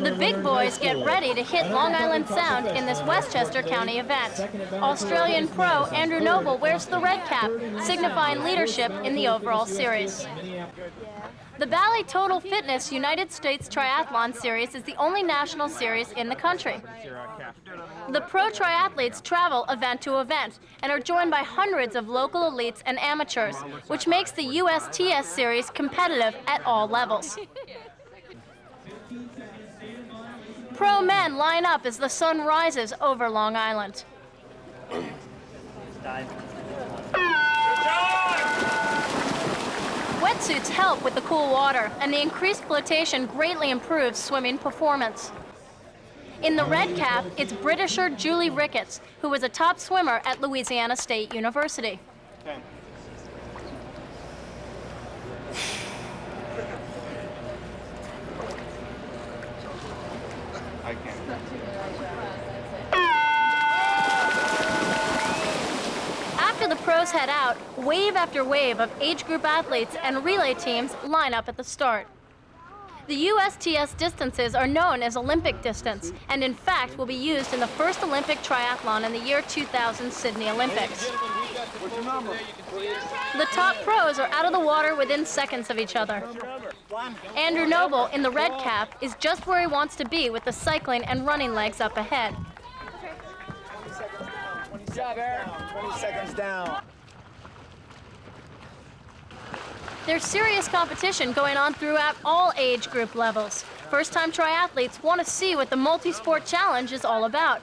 The big boys get ready to hit Long Island Sound in this Westchester County event. Australian pro Andrew Noble wears the red cap, signifying leadership in the overall series. The Bally Total Fitness United States Triathlon Series is the only national series in the country. The pro triathletes travel event to event and are joined by hundreds of local elites and amateurs, which makes the USTS series competitive at all levels. Pro men line up as the sun rises over Long Island. Wetsuits help with the cool water, and the increased flotation greatly improves swimming performance. In the red cap, it's Britisher Julie Ricketts, who was a top swimmer at Louisiana State University. Okay. After the pros head out, wave after wave of age group athletes and relay teams line up at the start. The USTS distances are known as Olympic distance, and in fact will be used in the first Olympic triathlon in the year 2000 Sydney Olympics. The top pros are out of the water within seconds of each other. Andrew Noble, in the red cap, is just where he wants to be with the cycling and running legs up ahead. 20 seconds down. There's serious competition going on throughout all age group levels. First-time triathletes want to see what the multi-sport challenge is all about.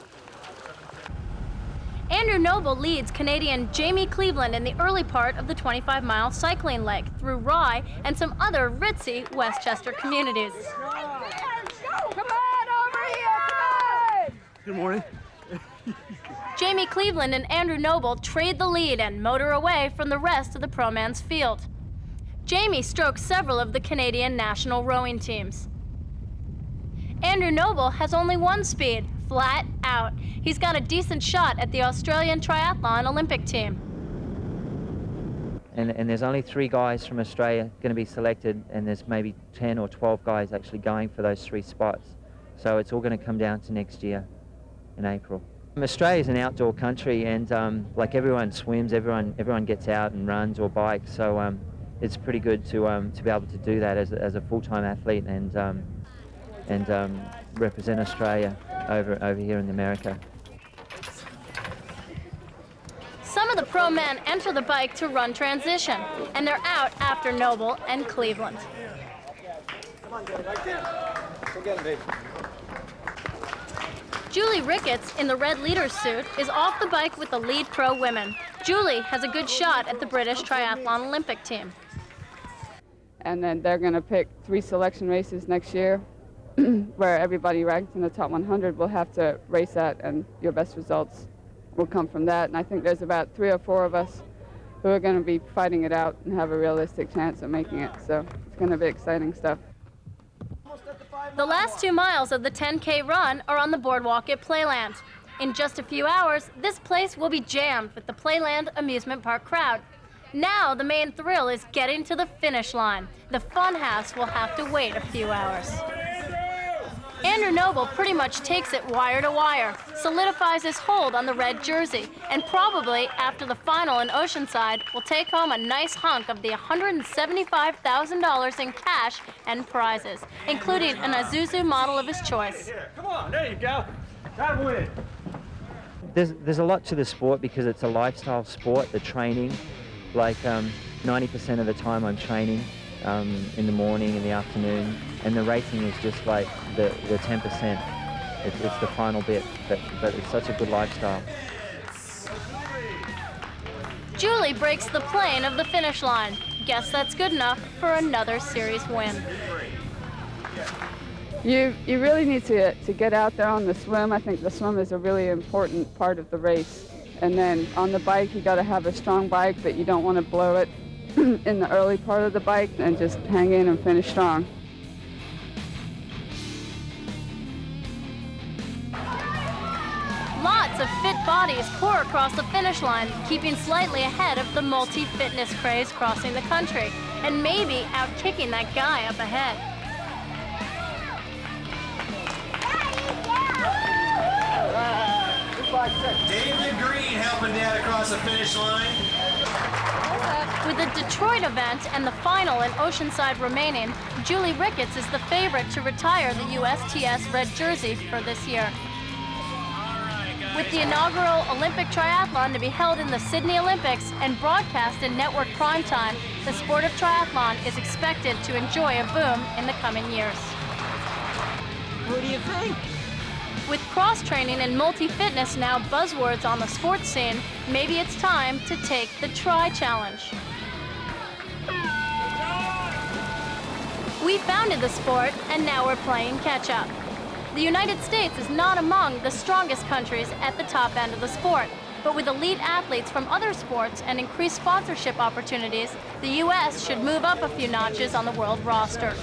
Andrew Noble leads Canadian Jamie Cleveland in the early part of the 25-mile cycling leg through Rye and some other ritzy Westchester communities. Come on, over here, come on! Good morning. Jamie Cleveland and Andrew Noble trade the lead and motor away from the rest of the pro man's field. Jamie strokes several of the Canadian national rowing teams. Andrew Noble has only one speed, flat out. He's got a decent shot at the Australian Triathlon Olympic team. And there's only 3 guys from Australia going to be selected, and there's maybe 10 or 12 guys actually going for those 3 spots. So it's all going to come down to next year in April. Australia's an outdoor country, and like everyone swims, everyone gets out and runs or bikes. So it's pretty good to be able to do that as a full-time athlete and represent Australia over here in America. Some of the pro men enter the bike to run transition, and they're out after Noble and Cleveland. Come on, Joe, right there. Go get him, baby. Julie Ricketts, in the red leader's suit, is off the bike with the lead pro women. Julie has a good shot at the British Triathlon Olympic team. And then they're going to pick 3 selection races next year where everybody ranked in the top 100 will have to race at, and your best results will come from that. And I think there's about 3 or 4 of us who are going to be fighting it out and have a realistic chance of making it. So it's going to be exciting stuff. The last 2 miles of the 10K run are on the boardwalk at Playland. In just a few hours, this place will be jammed with the Playland amusement park crowd. Now the main thrill is getting to the finish line. The funhouse will have to wait a few hours. Andrew Noble pretty much takes it wire to wire, solidifies his hold on the red jersey, and probably, after the final in Oceanside, will take home a nice hunk of the $175,000 in cash and prizes, including an Isuzu model of his choice. Come on, there you go. Try to win. There's a lot to the sport because it's a lifestyle sport, the training. Like 90% of the time I'm training in the morning, in the afternoon, and the racing is just like the 10%. It's the final bit, but it's such a good lifestyle. Julie breaks the plane of the finish line. Guess that's good enough for another series win. You really need to get out there on the swim. I think the swim is a really important part of the race. And then on the bike, you got to have a strong bike, but you don't want to blow it in the early part of the bike, and just hang in and finish strong. Lots of fit bodies pour across the finish line, keeping slightly ahead of the multi-fitness craze crossing the country, and maybe out-kicking that guy up ahead. across the finish line. With the Detroit event and the final in Oceanside remaining, Julie Ricketts is the favorite to retire the USTS red jersey for this year. With the inaugural Olympic triathlon to be held in the Sydney Olympics and broadcast in network primetime, the sport of triathlon is expected to enjoy a boom in the coming years. What do you think? With cross-training and multi-fitness now buzzwords on the sports scene, maybe it's time to take the Tri Challenge. We founded the sport, and now we're playing catch-up. The United States is not among the strongest countries at the top end of the sport, but with elite athletes from other sports and increased sponsorship opportunities, the U.S. should move up a few notches on the world roster.